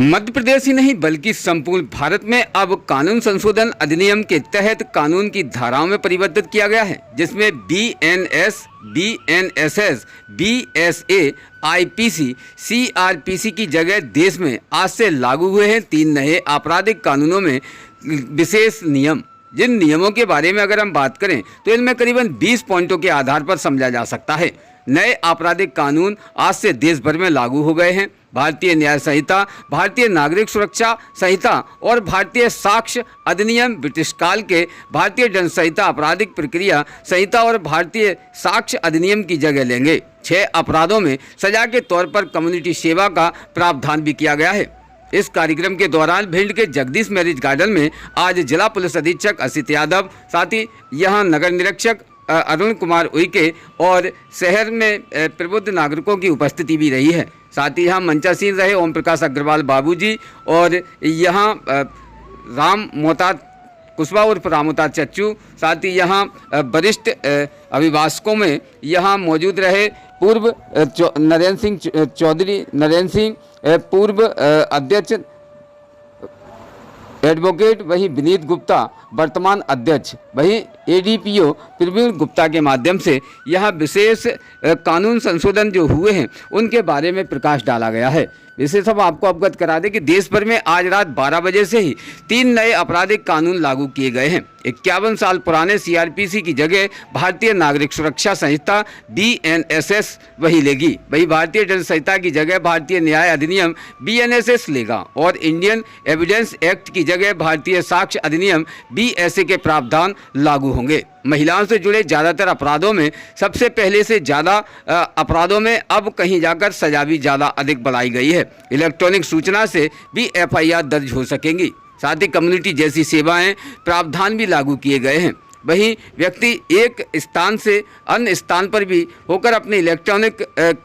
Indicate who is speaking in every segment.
Speaker 1: मध्य प्रदेश ही नहीं बल्कि संपूर्ण भारत में अब कानून संशोधन अधिनियम के तहत कानून की धाराओं में परिवर्तित किया गया है, जिसमें BNS, BNSS, BSA, IPC, CrPC की जगह देश में आज से लागू हुए हैं 3 नए आपराधिक कानूनों में विशेष नियम। जिन नियमों के बारे में अगर हम बात करें तो इनमें करीबन 20 पॉइंटों के आधार पर समझा जा सकता है। नए आपराधिक कानून आज से देश भर में लागू हो गए हैं। भारतीय न्याय संहिता, भारतीय नागरिक सुरक्षा संहिता और भारतीय साक्ष्य अधिनियम ब्रिटिश काल के भारतीय दंड संहिता, आपराधिक प्रक्रिया संहिता और भारतीय साक्ष्य अधिनियम की जगह लेंगे। 6 अपराधों में सजा के तौर पर कम्युनिटी सेवा का प्रावधान भी किया गया है। इस कार्यक्रम के दौरान भिंड के जगदीश मैरिज गार्डन में आज जिला पुलिस अधीक्षक असित यादव, साथ ही यहाँ नगर निरीक्षक अरुण कुमार उइके और शहर में प्रबुद्ध नागरिकों की उपस्थिति भी रही है। साथ ही यहाँ मंचासीन रहे ओम प्रकाश अग्रवाल बाबूजी और यहाँ राम मोहताज कुशवाहा उर्फ रामोताज चच्चू, साथ ही यहाँ वरिष्ठ अभिभाषकों में यहाँ मौजूद रहे पूर्व नरेंद्र सिंह चौधरी, नरेंद्र सिंह पूर्व अध्यक्ष एडवोकेट, वही विनीत गुप्ता वर्तमान अध्यक्ष, वही एडीपीओ प्रवीण गुप्ता के माध्यम से यहाँ विशेष कानून संशोधन जो हुए हैं उनके बारे में प्रकाश डाला गया है। इसे सब आपको अवगत करा दें कि देश भर में आज रात 12 बजे से ही 3 नए आपराधिक कानून लागू किए गए हैं। 51 साल पुराने सीआरपीसी की जगह भारतीय नागरिक सुरक्षा संहिता बीएनएसएस वही लेगी, वही भारतीय दंड संहिता की जगह भारतीय न्याय अधिनियम बीएनएसएस लेगा और इंडियन एविडेंस एक्ट की जगह भारतीय साक्ष्य अधिनियम बीएसए के प्रावधान लागू होंगे। महिलाओं से जुड़े ज़्यादातर अपराधों में सबसे पहले से ज़्यादा अपराधों में अब कहीं जाकर सजा भी ज़्यादा अधिक बढ़ाई गई है। इलेक्ट्रॉनिक सूचना से भी एफआईआर दर्ज हो सकेंगी। साथ ही कम्युनिटी जैसी सेवाएं प्रावधान भी लागू किए गए हैं। वहीं व्यक्ति एक स्थान से अन्य स्थान पर भी होकर अपने इलेक्ट्रॉनिक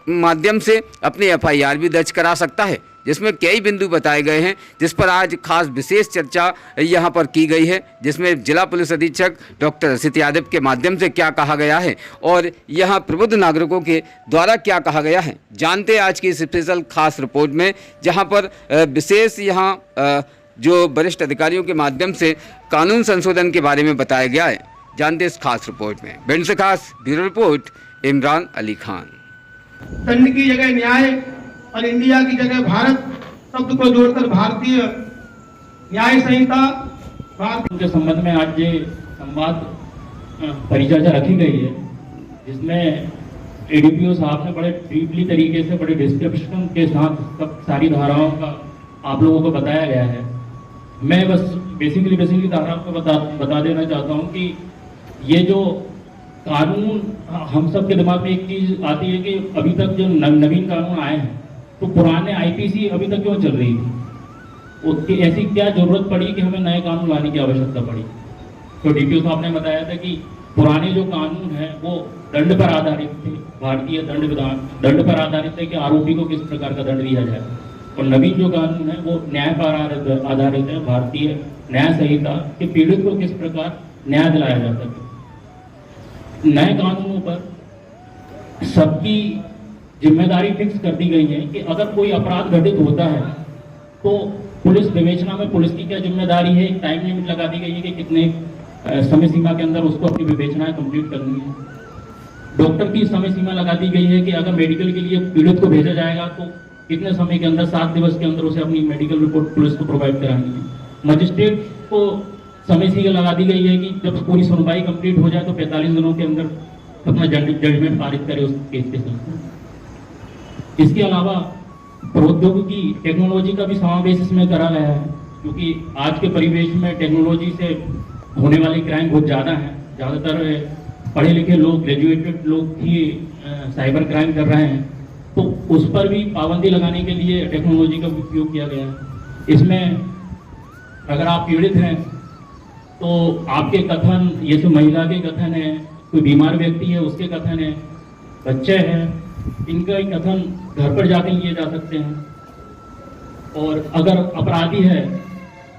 Speaker 1: माध्यम से अपनी एफआईआर भी दर्ज करा सकता है, जिसमें कई बिंदु बताए गए हैं, जिस पर आज खास विशेष चर्चा यहाँ पर की गई है, जिसमें जिला पुलिस अधीक्षक डॉक्टर असित यादव के माध्यम से क्या कहा गया है और यहाँ प्रबुद्ध नागरिकों के द्वारा क्या कहा गया है। जानते आज की इस स्पेशल खास रिपोर्ट में, जहाँ पर विशेष यहाँ जो वरिष्ठ अधिकारियों के माध्यम से कानून संशोधन के बारे में बताया गया है। जानते इस खास रिपोर्ट में। भिंड से खास ब्यूरो रिपोर्ट इमरान अली खान।
Speaker 2: दंड की जगह न्याय और इंडिया की जगह भारत शब्द को जोड़कर भारतीय न्याय संहिता
Speaker 3: के संबंध में आज ये संवाद परिचर्चा रखी गई है, जिसमें एडीपीओ साहब ने बड़े डीपली तरीके से, बड़े डिस्क्रिप्शन के साथ सब सारी धाराओं का आप लोगों को बताया गया है। मैं बस बेसिकली धाराओं को बता देना चाहता हूँ कि ये जो कानून, हम सब के दिमाग में एक चीज आती है कि अभी तक जो नवीन कानून आए हैं तो पुराने आईपीसी अभी तक क्यों चल रही थी, उसकी ऐसी क्या जरूरत पड़ी कि हमें नए कानून लाने की आवश्यकता पड़ी। तो डीपीओ साहब ने बताया था कि पुराने जो कानून हैं वो दंड पर आधारित थे, भारतीय दंड पर आधारित थे कि आरोपी को किस प्रकार का दंड दिया जाए, और नवीन जो कानून है वो न्याय पर आधारित है, भारतीय न्याय संहिता कि पीड़ित को किस प्रकार न्याय दिलाया जा सके। नए कानूनों पर सबकी जिम्मेदारी फिक्स कर दी गई है कि अगर कोई अपराध घटित होता है तो पुलिस विवेचना में पुलिस की क्या जिम्मेदारी है, एक टाइम लिमिट लगा दी गई है कि कितने समय सीमा के अंदर उसको अपनी विवेचनाएं कंप्लीट करनी है। डॉक्टर की समय सीमा लगा दी गई है कि अगर मेडिकल के लिए पीड़ित को भेजा जाएगा तो कितने समय के अंदर, 7 दिवस के अंदर उसे अपनी मेडिकल रिपोर्ट पुलिस को प्रोवाइड करानी है। मजिस्ट्रेट को समय सीमा लगा दी गई है कि जब पूरी सुनवाई कंप्लीट हो जाए तो 45 दिनों के अंदर अपना जजमेंट पारित करे उस केस के साथ। इसके अलावा प्रौद्योगिकी, टेक्नोलॉजी का भी समावेश इसमें करा गया है, क्योंकि आज के परिवेश में टेक्नोलॉजी से होने वाले क्राइम बहुत ज़्यादा हैं। ज़्यादातर पढ़े लिखे लोग, ग्रेजुएटेड लोग ही साइबर क्राइम कर रहे हैं, तो उस पर भी पाबंदी लगाने के लिए टेक्नोलॉजी का उपयोग किया गया है। इसमें अगर आप पीड़ित हैं तो आपके कथन, ये तो महिला के कथन है, कोई बीमार व्यक्ति है उसके कथन है, बच्चे हैं, इनका कथन घर पर जाके लिए जा सकते हैं। और अगर अपराधी है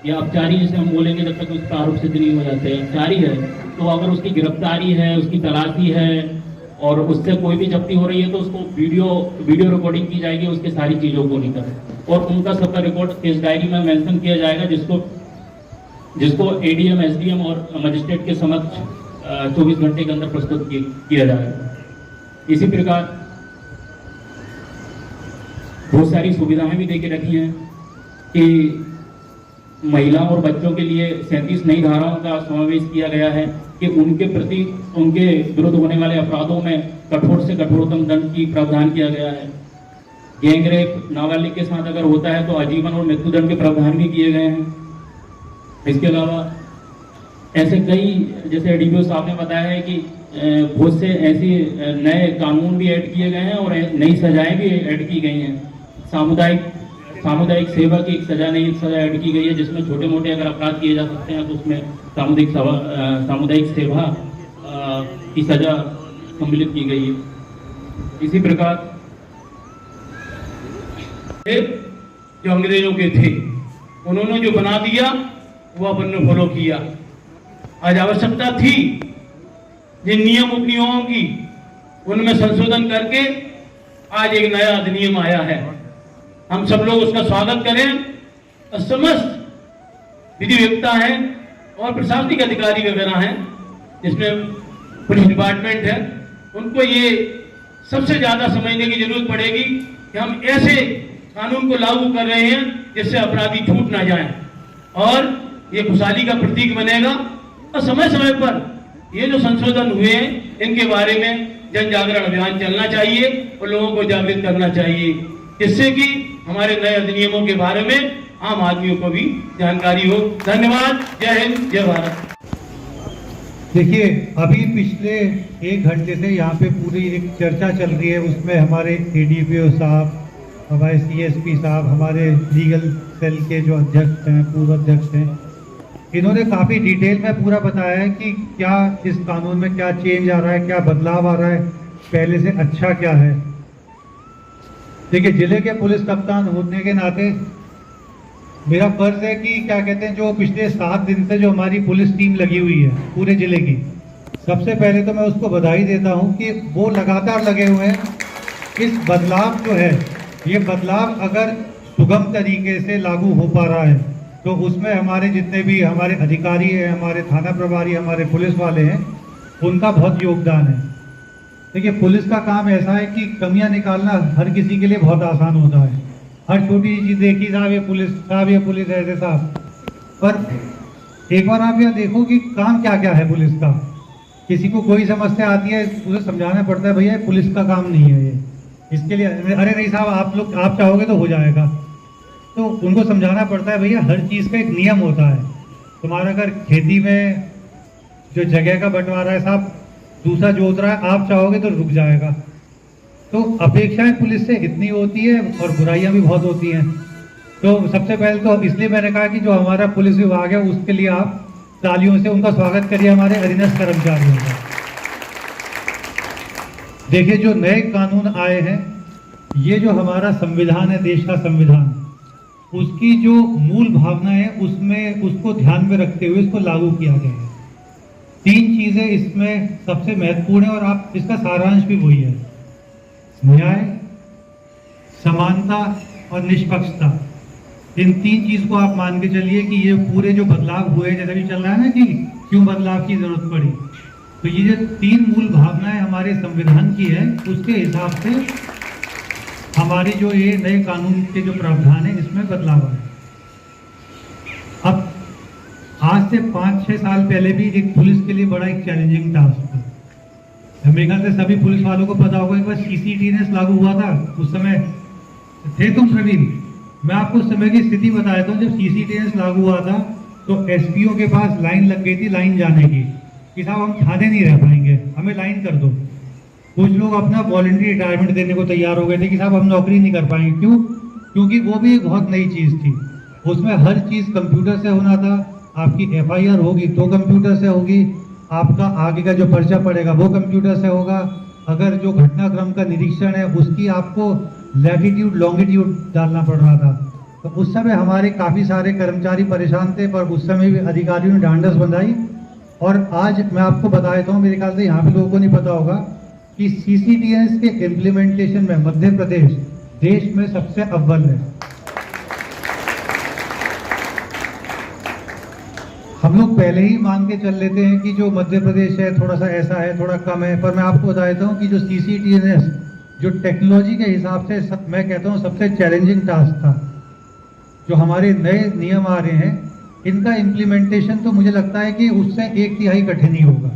Speaker 3: या अपचारी जिसे हम बोलेंगे, जब तक उसका आरोप सिद्ध नहीं हो जाते, अपचारी है तो अगर उसकी गिरफ्तारी है, उसकी तलाशी है, और उससे कोई भी जब्ती हो रही है तो उसको वीडियो रिकॉर्डिंग की जाएगी, उसकी सारी चीज़ों को लेकर, और उनका सबका रिकॉर्ड इस डायरी में मेंशन किया जाएगा, जिसको एडीएम, एसडीएम और मजिस्ट्रेट के समक्ष 24 घंटे के अंदर प्रस्तुत किया जाएगा। इसी प्रकार बहुत सारी सुविधाएं भी देके रखी हैं कि महिलाओं और बच्चों के लिए 37 नई धाराओं का समावेश किया गया है कि उनके प्रति, उनके विरुद्ध होने वाले अपराधों में कठोर से कठोरतम दंड की प्रावधान किया गया है। गैंग रेप नाबालिग के साथ अगर होता है तो आजीवन और मृत्युदंड के प्रावधान भी किए गए हैं। इसके अलावा ऐसे कई, जैसे एडीपीओ साहब ने बताया है कि बहुत से ऐसे नए कानून भी ऐड किए गए हैं और नई सजाएं भी ऐड की गई हैं। सामुदायिक सेवा की एक सजा ऐड की गई है, जिसमें छोटे मोटे अगर अपराध किए जा सकते हैं तो उसमें सामुदायिक सेवा की सजा सम्मिलित की गई है। इसी प्रकार
Speaker 2: जो अंग्रेजों के थे उन्होंने जो बना दिया वो अपन ने फॉलो किया। आज आवश्यकता थी जिन नियम उपनियमों की उनमें संशोधन करके आज एक नया अधिनियम आया है। हम सब लोग उसका स्वागत करें और समस्त विधि व्यवस्था है और प्रशासनिक अधिकारी वगैरह हैं, जिसमें पुलिस डिपार्टमेंट है, उनको ये सबसे ज्यादा समझने की जरूरत पड़ेगी कि हम ऐसे कानून को लागू कर रहे हैं जिससे अपराधी छूट ना जाए और ये खुशहाली का प्रतीक बनेगा। और समय समय पर ये जो संशोधन हुए हैं इनके बारे में जन जागरण अभियान चलना चाहिए और लोगों को जागृत करना चाहिए, जिससे कि हमारे नए अधिनियमों के बारे में आम आदमियों को भी जानकारी हो। धन्यवाद। जय हिंद, जय भारत।
Speaker 4: देखिए, अभी पिछले 1 घंटे से यहाँ पे पूरी एक चर्चा चल रही है, उसमें हमारे एडीपीओ साहब, हमारे सीएसपी साहब, हमारे लीगल सेल के जो अध्यक्ष हैं, पूर्व अध्यक्ष हैं, इन्होंने काफ़ी डिटेल में पूरा बताया है कि क्या इस कानून में क्या चेंज आ रहा है, क्या बदलाव आ रहा है, पहले से अच्छा क्या है। देखिए, जिले के पुलिस कप्तान होने के नाते मेरा फर्ज है कि क्या कहते हैं, जो पिछले 7 दिन से जो हमारी पुलिस टीम लगी हुई है पूरे जिले की, सबसे पहले तो मैं उसको बधाई देता हूं कि वो लगातार लगे हुए हैं। इस बदलाव जो है, ये बदलाव अगर सुगम तरीके से लागू हो पा रहा है तो उसमें हमारे जितने भी हमारे अधिकारी हैं, हमारे थाना प्रभारी, हमारे पुलिस वाले हैं, उनका बहुत योगदान है। देखिए, पुलिस का काम ऐसा है कि कमियां निकालना हर किसी के लिए बहुत आसान होता है। हर छोटी चीज़ देखी, साहब ये पुलिस ऐसे साहब, पर एक बार आप यह देखो कि काम क्या क्या है पुलिस का। किसी को कोई समस्या आती है, उसे समझाना पड़ता है, भैया पुलिस का काम नहीं है ये, इसके लिए अरे नहीं साहब, आप चाहोगे तो हो जाएगा। तो उनको समझाना पड़ता है, भैया हर चीज़ का एक नियम होता है। तुम्हारा अगर खेती में जो जगह का बंटवारा है साहब, दूसरा जोत रहा है, आप चाहोगे तो रुक जाएगा। तो अपेक्षाएं पुलिस से इतनी होती है और बुराइयां भी बहुत होती हैं। तो सबसे पहले तो इसलिए मैंने कहा कि जो हमारा पुलिस विभाग है उसके लिए आप तालियों से उनका स्वागत करिए, हमारे अधीनस्थ कर्मचारियों का। देखिए, जो नए कानून आए हैं, ये जो हमारा संविधान है, देश का संविधान, उसकी जो मूल भावना है उसमें उसको ध्यान में रखते हुए इसको लागू किया गया है। 3 चीजें इसमें सबसे महत्वपूर्ण है और आप इसका सारांश भी वही है: न्याय, समानता और निष्पक्षता। इन 3 चीज को आप मान के चलिए कि ये पूरे जो बदलाव हुए, जैसे भी चल रहा है ना कि क्यों बदलाव की जरूरत पड़ी, तो ये जो 3 मूल भावनाएं हमारे संविधान की है, उसके हिसाब से हमारे जो ये नए कानून के जो प्रावधान है इसमें बदलाव है। अब आज से 5-6 साल पहले भी एक पुलिस के लिए बड़ा एक चैलेंजिंग टास्क था। मेरे ख्याल से सभी पुलिस वालों को पता होगा, एक बार CCTV लागू हुआ था, उस समय थे तुम प्रवीण, मैं आपको उस समय की स्थिति बता देता हूँ। जब CCTV लागू हुआ था तो SPO के पास लाइन लग गई थी, लाइन जाने की, कि साहब हम थाने नहीं रह पाएंगे, हमें लाइन कर दो। कुछ लोग अपना वॉलंटरी रिटायरमेंट देने को तैयार हो गए थे कि साहब हम नौकरी नहीं कर पाएंगे। क्यों? क्योंकि वो भी एक बहुत नई चीज़ थी, उसमें हर चीज़ कंप्यूटर से होना था। आपकी FIR होगी तो कंप्यूटर से होगी, आपका आगे का जो पर्चा पड़ेगा वो कंप्यूटर से होगा, अगर जो घटनाक्रम का निरीक्षण है उसकी आपको लैटिट्यूड लॉन्गिट्यूड डालना पड़ रहा था। तो उस समय हमारे काफ़ी सारे कर्मचारी परेशान थे, पर उस समय भी अधिकारियों ने ढांढस बंधाई। और आज मैं आपको बता देता हूँ, मेरे ख्याल से यहाँ पे लोगों को नहीं पता होगा, कि CCTS के इम्प्लीमेंटेशन में मध्य प्रदेश देश में सबसे अव्वल है। हम लोग पहले ही मान के चल लेते हैं कि जो मध्य प्रदेश है थोड़ा सा ऐसा है, थोड़ा कम है, पर मैं आपको बता देता हूँ कि जो CCTS जो टेक्नोलॉजी के हिसाब से मैं कहता हूँ सबसे चैलेंजिंग टास्क था। जो हमारे नए नियम आ रहे हैं इनका इम्प्लीमेंटेशन तो मुझे लगता है कि उससे 1/3 कठिन ही होगा।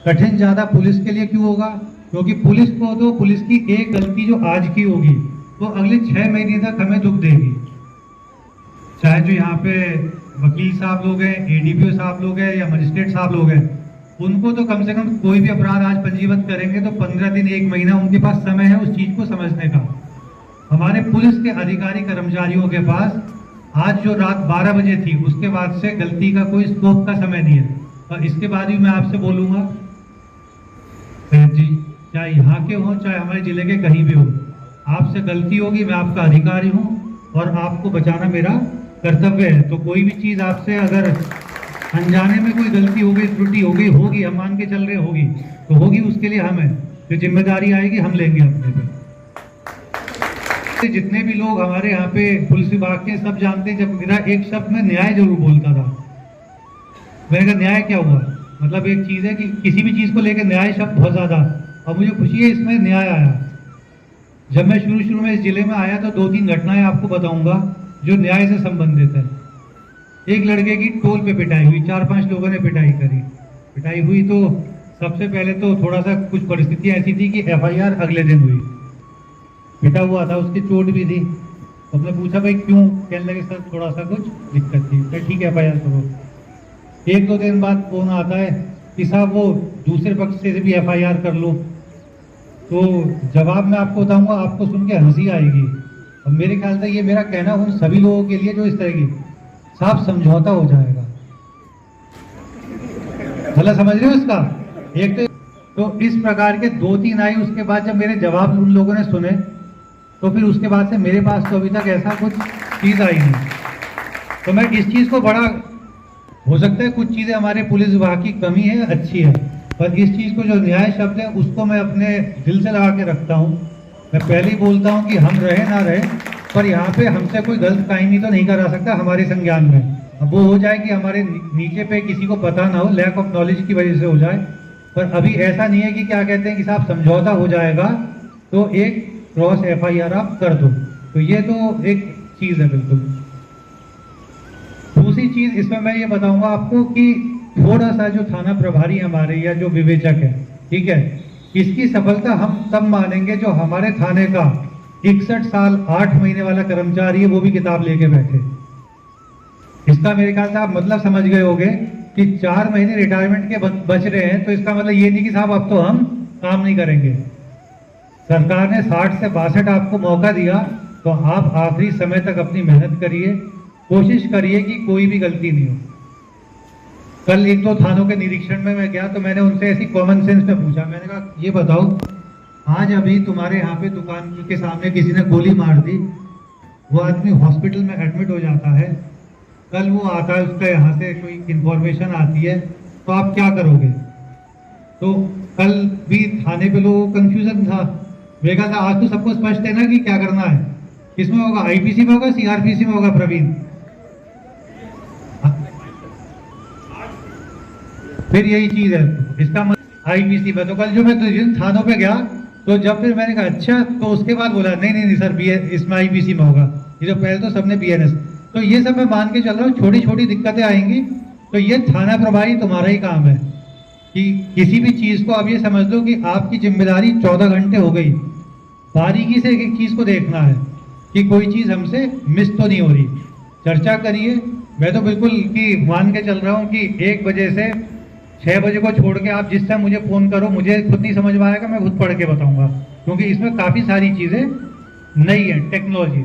Speaker 4: कठिन ज़्यादा पुलिस के लिए क्यों होगा? क्योंकि पुलिस को तो पुलिस की एक गलती जो आज की होगी वो अगले 6 महीने तक हमें दुख देगी। चाहे जो यहाँ पे वकील साहब लोग हैं, ADPO साहब लोग हैं या मजिस्ट्रेट साहब लोग हैं, उनको तो कम से कम कोई भी अपराध आज पंजीबद्ध करेंगे तो 15 दिन 1 महीना उनके पास समय है उस चीज को समझने का। हमारे पुलिस के अधिकारी कर्मचारियों के पास आज जो रात 12 बजे थी उसके बाद से गलती का कोई स्कोप का समय नहीं है। और इसके बाद भी मैं आपसे बोलूंगा जी, चाहे यहाँ के हों चाहे हमारे जिले के कहीं भी हो, आपसे गलती होगी, मैं आपका अधिकारी हूँ और आपको बचाना मेरा कर्तव्य है। तो कोई भी चीज आपसे अगर अनजाने में कोई गलती हो गई, त्रुटि हो गई, होगी, हम मान के चल रहे होगी तो होगी, उसके लिए हम हैं, जो जिम्मेदारी आएगी हम लेंगे अपने पे। जितने भी लोग हमारे यहाँ पे पुलिस विभाग के सब जानते हैं, जब मेरा एक शब्द में न्याय जरूर बोलता था। मैंने कहा न्याय क्या हुआ? मतलब एक चीज है कि किसी भी चीज को लेकर न्याय शब्द बहुत ज्यादा, और मुझे खुशी है इसमें न्याय आया। जब मैं शुरू में इस जिले में आया तो 2-3 घटनाएं आपको बताऊंगा जो न्याय से संबंधित है। एक लड़के की टोल पे पिटाई हुई, 4-5 लोगों ने पिटाई करी। पिटाई हुई तो सबसे पहले तो थोड़ा सा कुछ परिस्थितियां ऐसी थी कि FIR अगले दिन हुई। पिटा हुआ था, उसकी चोट भी थी। तो हमने पूछा भाई क्यों? कहने लगे सर थोड़ा सा कुछ दिक्कत थी। तो ठीक है FIR करो। 1-2 दिन बाद फोन आता है कि साहब वो दूसरे पक्ष से भी FIR कर लो। तो जवाब मैं आपको बताऊंगा, आपको सुन के हंसी आएगी और मेरे ख्याल से ये मेरा कहना उन सभी लोगों के लिए जो इस तरह की साफ समझौता हो जाएगा। भला समझ रहे हो इसका? एक तो इस प्रकार के 2-3 आई। उसके बाद जब मेरे जवाब उन लोगों ने सुने तो फिर उसके बाद से मेरे पास तो अभी तक ऐसा कुछ चीज आई नहीं। तो मैं इस चीज को बड़ा, हो सकता है कुछ चीजें हमारे पुलिस विभाग की कमी है, अच्छी है, पर इस चीज को जो न्याय शब्द है उसको मैं अपने दिल से लगा के रखता हूँ। मैं पहले ही बोलता हूँ कि हम रहे ना रहे, पर यहाँ पे हमसे कोई गलत कायमी तो नहीं करा सकता हमारे संज्ञान में। अब वो हो जाए कि हमारे नीचे पे किसी को पता ना हो, लैक ऑफ नॉलेज की वजह से हो जाए, पर अभी ऐसा नहीं है कि क्या कहते हैं कि साहब समझौता हो जाएगा तो एक क्रॉस FIR आप कर दो। तो ये तो एक चीज है बिल्कुल। दूसरी चीज इसमें मैं ये बताऊंगा आपको कि थोड़ा सा जो थाना प्रभारी हमारे या जो विवेचक है, ठीक है, इसकी सफलता हम तब मानेंगे जो हमारे थाने का 61 साल 8 महीने वाला कर्मचारी है वो भी किताब लेके बैठे। इसका मेरे ख्याल से आप मतलब समझ गए होंगे कि 4 महीने रिटायरमेंट के बच रहे हैं, तो इसका मतलब ये नहीं कि साहब अब तो हम काम नहीं करेंगे। सरकार ने 60 से 62 आपको मौका दिया, तो आप आखिरी समय तक अपनी मेहनत करिए, कोशिश करिए कि कोई भी गलती नहीं हो। कल 1-2 थानों के निरीक्षण में मैं गया तो मैंने उनसे ऐसी कॉमन सेंस में पूछा, मैंने कहा ये बताओ, आज अभी तुम्हारे यहाँ पे दुकान के सामने किसी ने गोली मार दी, वो आदमी हॉस्पिटल में एडमिट हो जाता है, कल वो आता है, उसका यहाँ से कोई इंफॉर्मेशन आती है, तो आप क्या करोगे? तो कल भी थाने पे लोगों को कंफ्यूजन था। मेरे ख्याल से आज तो सबको स्पष्ट है ना कि क्या करना है, किसमें होगा, IPC में होगा, CRPC में होगा? प्रवीण, फिर यही चीज है इसका IPC में। तो कल जो मैं जिन थानों पे गया तो जब फिर मैंने कहा अच्छा, तो उसके बाद बोला नहीं सर इसमें IPC में होगा। ये तो पहले तो सबने BNS। तो ये सब मैं मान के चल रहा हूँ, छोटी छोटी दिक्कतें आएंगी। तो ये थाना प्रभारी तुम्हारा ही काम है कि किसी भी चीज को आप ये समझ लो कि आपकी जिम्मेदारी 14 घंटे हो गई, बारीकी से एक चीज को देखना है कि कोई चीज हमसे मिस तो नहीं हो रही। चर्चा करिए। मैं तो बिल्कुल कि मान के चल रहा हूँ कि 1 बजे से 6 बजे को छोड़ के आप जिस टाइम मुझे फोन करो, मुझे खुद नहीं समझ में आएगा, मैं खुद पढ़ के बताऊंगा, क्योंकि इसमें काफी सारी चीजें नई है, टेक्नोलॉजी।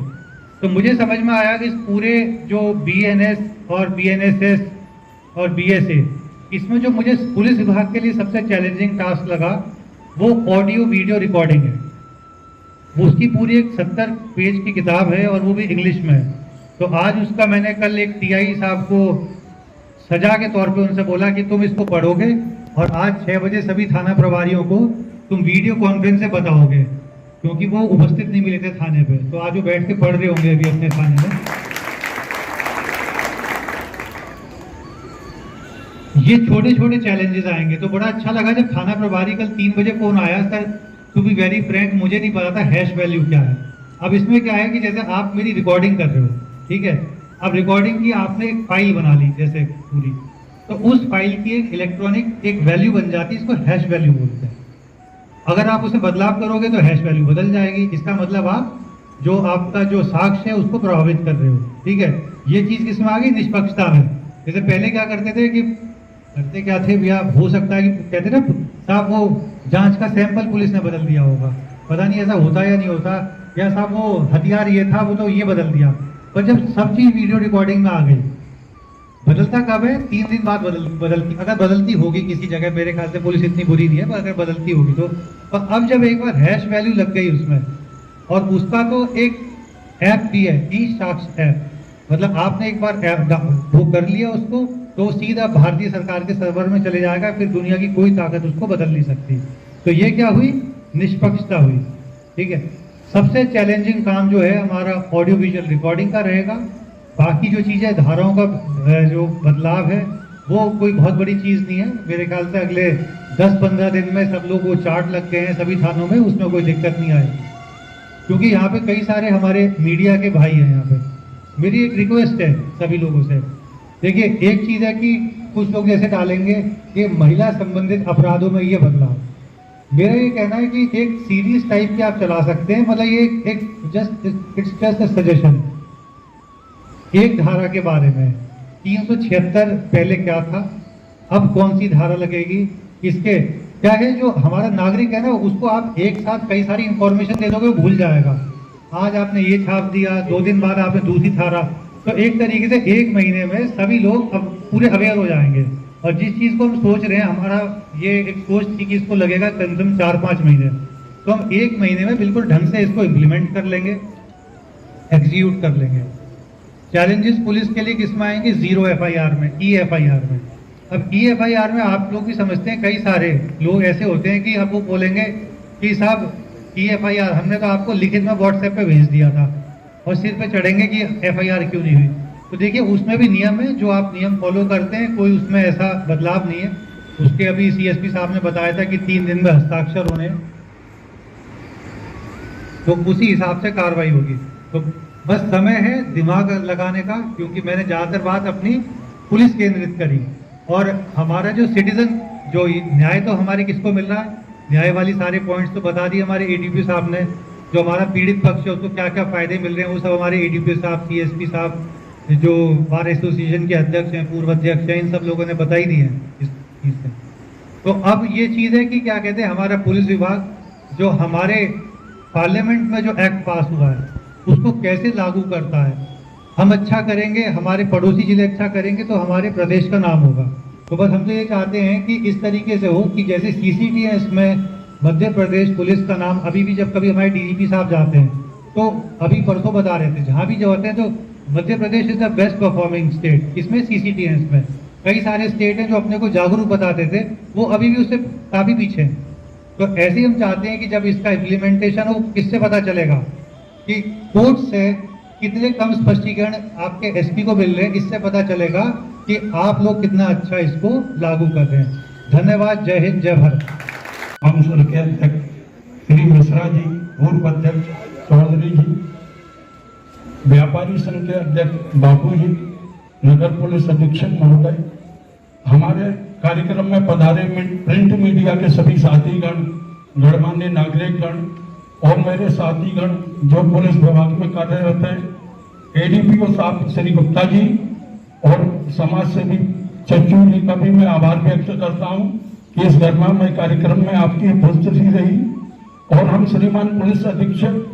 Speaker 4: तो मुझे समझ में आया कि इस पूरे जो BNS और BNSS और BSA, इसमें जो मुझे पुलिस विभाग के लिए सबसे चैलेंजिंग टास्क लगा वो ऑडियो वीडियो रिकॉर्डिंग है। उसकी पूरी एक 70 पेज की किताब है और वो भी इंग्लिश में है। तो आज उसका मैंने कल एक TI साहब को सजा के तौर पे उनसे बोला कि तुम इसको पढ़ोगे, और आज 6 बजे सभी थाना प्रभारियों को तुम वीडियो कॉन्फ्रेंस से बताओगे, क्योंकि वो उपस्थित नहीं मिले थे थाने पे। तो आज वो बैठ के पढ़ रहे होंगे अभी अपने थाने में। ये छोटे छोटे चैलेंजेस आएंगे। तो बड़ा अच्छा लगा जब थाना प्रभारी कल 3 बजे फोन आया, sir to be very frank मुझे नहीं पता था हैश वैल्यू क्या है। अब इसमें क्या है कि जैसे आप मेरी रिकॉर्डिंग कर रहे हो, ठीक है, अब रिकॉर्डिंग की आपने एक फाइल बना ली जैसे पूरी, तो उस फाइल की एक इलेक्ट्रॉनिक एक वैल्यू बन जाती है, इसको हैश वैल्यू बोलते हैं। अगर आप उसे बदलाव करोगे तो हैश वैल्यू बदल जाएगी। इसका मतलब आप जो आपका जो साक्ष्य है उसको प्रभावित कर रहे हो, ठीक है। ये चीज किसमें आ गई? निष्पक्षता में। जैसे पहले क्या करते थे कि करते क्या थे भैया, हो सकता है कि कहते ना साहब वो जांच का सैंपल पुलिस ने बदल दिया होगा, पता नहीं ऐसा होता या नहीं होता, या साहब वो हथियार ये था वो तो ये बदल दिया। पर जब सब चीज वीडियो रिकॉर्डिंग में आ गई, बदलता कब है? 3 दिन बाद बदलती, अगर बदलती होगी किसी जगह, मेरे ख्याल से पुलिस इतनी बुरी नहीं है, पर अगर बदलती होगी तो। पर अब जब एक बार हैश वैल्यू लग गई उसमें, और उसका तो एक ऐप भी है, ई साक्ष्य ऐप, मतलब आपने एक बार ऐप वो कर लिया उसको, तो सीधा भारतीय सरकार के सर्वर में चले जाएगा, फिर दुनिया की कोई ताकत उसको बदल नहीं सकती। तो ये क्या हुई? निष्पक्षता हुई, ठीक है। सबसे चैलेंजिंग काम जो है हमारा ऑडियो विजुअल रिकॉर्डिंग का रहेगा। बाकी जो चीज़ें धाराओं का जो बदलाव है वो कोई बहुत बड़ी चीज़ नहीं है। मेरे ख्याल से अगले 10-15 दिन में सब लोग वो चार्ट लग गए हैं सभी थानों में, उसमें कोई दिक्कत नहीं आएगी। क्योंकि यहाँ पे कई सारे हमारे मीडिया के भाई हैं। यहाँ पे मेरी एक रिक्वेस्ट है सभी लोगों से, देखिए एक चीज़ है कि कुछ लोग जैसे डालेंगे कि महिला संबंधित अपराधों में ये बदलाव, मेरा ये कहना है कि एक सीरीज टाइप की आप चला सकते हैं, मतलब ये एक इट्स जस्ट अ सजेशन। एक धारा के बारे में 376 पहले क्या था, अब कौन सी धारा लगेगी, इसके क्या है, जो हमारा नागरिक है ना उसको आप एक साथ कई सारी इंफॉर्मेशन दे दोगे वो भूल जाएगा। आज आपने ये छाप दिया, 2 दिन बाद आपने दूसरी धारा, तो एक तरीके से 1 महीने में सभी लोग अब पूरे अवेयर हो जाएंगे। और जिस चीज़ को हम सोच रहे हैं, हमारा ये एक सोच थी कि इसको लगेगा कम से कम 4-5 महीने, तो हम 1 महीने में बिल्कुल ढंग से इसको इम्प्लीमेंट कर लेंगे, एग्जीक्यूट कर लेंगे। चैलेंजेस पुलिस के लिए किसमें आएंगे? 0 FIR में, EFIR में। अब EFIR में आप लोग भी समझते हैं, कई सारे लोग ऐसे होते हैं कि अब वो बोलेंगे कि साहब EFIR हमने तो आपको लिखित में WhatsApp पे भेज दिया था, और सिर पे चढ़ेंगे कि FIR क्यों नहीं हुई। तो देखिए उसमें भी नियम है, जो आप नियम फॉलो करते हैं, कोई उसमें ऐसा बदलाव नहीं है। उसके अभी CSP साहब ने बताया था कि 3 दिन में हस्ताक्षर होने, तो उसी हिसाब से कार्रवाई होगी। तो बस समय है दिमाग लगाने का, क्योंकि मैंने ज़्यादातर बात अपनी पुलिस केंद्रित करी। और हमारा जो सिटीजन, जो न्याय तो हमारे किसको मिल रहा है, न्याय वाली सारे पॉइंट्स तो बता दिए हमारे ADP साहब ने। जो हमारा पीड़ित पक्ष है उसको क्या क्या फ़ायदे मिल रहे हैं वो सब हमारे ADP साहब, CSP साहब, जो बार एसोसिएशन के अध्यक्ष हैं, पूर्व अध्यक्ष हैं, इन सब लोगों ने बता ही दी है इस चीज़ से। तो अब ये चीज़ है कि क्या कहते हैं, हमारा पुलिस विभाग जो हमारे पार्लियामेंट में जो एक्ट पास हुआ है उसको कैसे लागू करता है। हम अच्छा करेंगे, हमारे पड़ोसी जिले अच्छा करेंगे तो हमारे प्रदेश का नाम होगा। तो बस हम तो ये चाहते हैं कि इस तरीके से हो कि जैसे CCTS में मध्य प्रदेश पुलिस का नाम, अभी भी जब कभी हमारे DGP साहब जाते हैं तो अभी परसों बता रहे थे, जहाँ भी जाते हैं तो Madhya Pradesh is the best performing state. इसमें CCTS में कई सारे स्टेट हैं जो अपने को जागरूक बताते थे, वो अभी भी उससे काफ़ी पीछे हैं। तो ऐसे ही हम चाहते हैं कि जब इसका इम्प्लीमेंटेशन हो, किससे पता चलेगा कि कोर्ट से कितने कम स्पष्टीकरण आपके SP को मिल रहे हैं, इससे पता चलेगा कि आप लोग कितना अच्छा इसको लागू कर रहे हैं। धन्यवाद। जय हिंद, जय भारत।
Speaker 5: काउंसिल के अध्यक्ष श्री मिश्रा जी, पूर्व अध्यक्ष चौधरी जी, व्यापारी संघ के अध्यक्ष बाबू जी, नगर पुलिस अधीक्षक महोदय, हमारे कार्यक्रम में पधारे प्रिंट मीडिया के सभी साथीगण, गणमान्य नागरिकगण और मेरे साथीगण जो पुलिस विभाग में कार्यरत हैं, ADPO साहब श्री गुप्ता जी और समाज सेवी चच्चू जी का भी मैं आभार व्यक्त करता हूं कि इस गणमान्य कार्यक्रम में आपकी उपस्थिति रही। और हम श्रीमान पुलिस अधीक्षक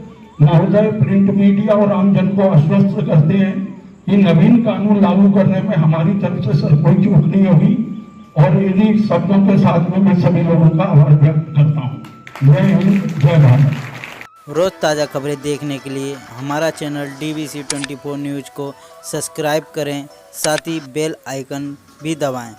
Speaker 5: महोदय प्रिंट मीडिया और आमजन को आश्वस्त करते हैं कि नवीन कानून लागू करने में हमारी तरफ से सर कोई चूक नहीं होगी। और इन्हीं शब्दों के साथ में मैं सभी लोगों का आभार व्यक्त करता हूँ। जय हिंद, जय भारत।
Speaker 6: रोज़ ताज़ा खबरें देखने के लिए हमारा चैनल DVC 24 न्यूज़ को सब्सक्राइब करें, साथ ही बेल आइकन भी दबाएं।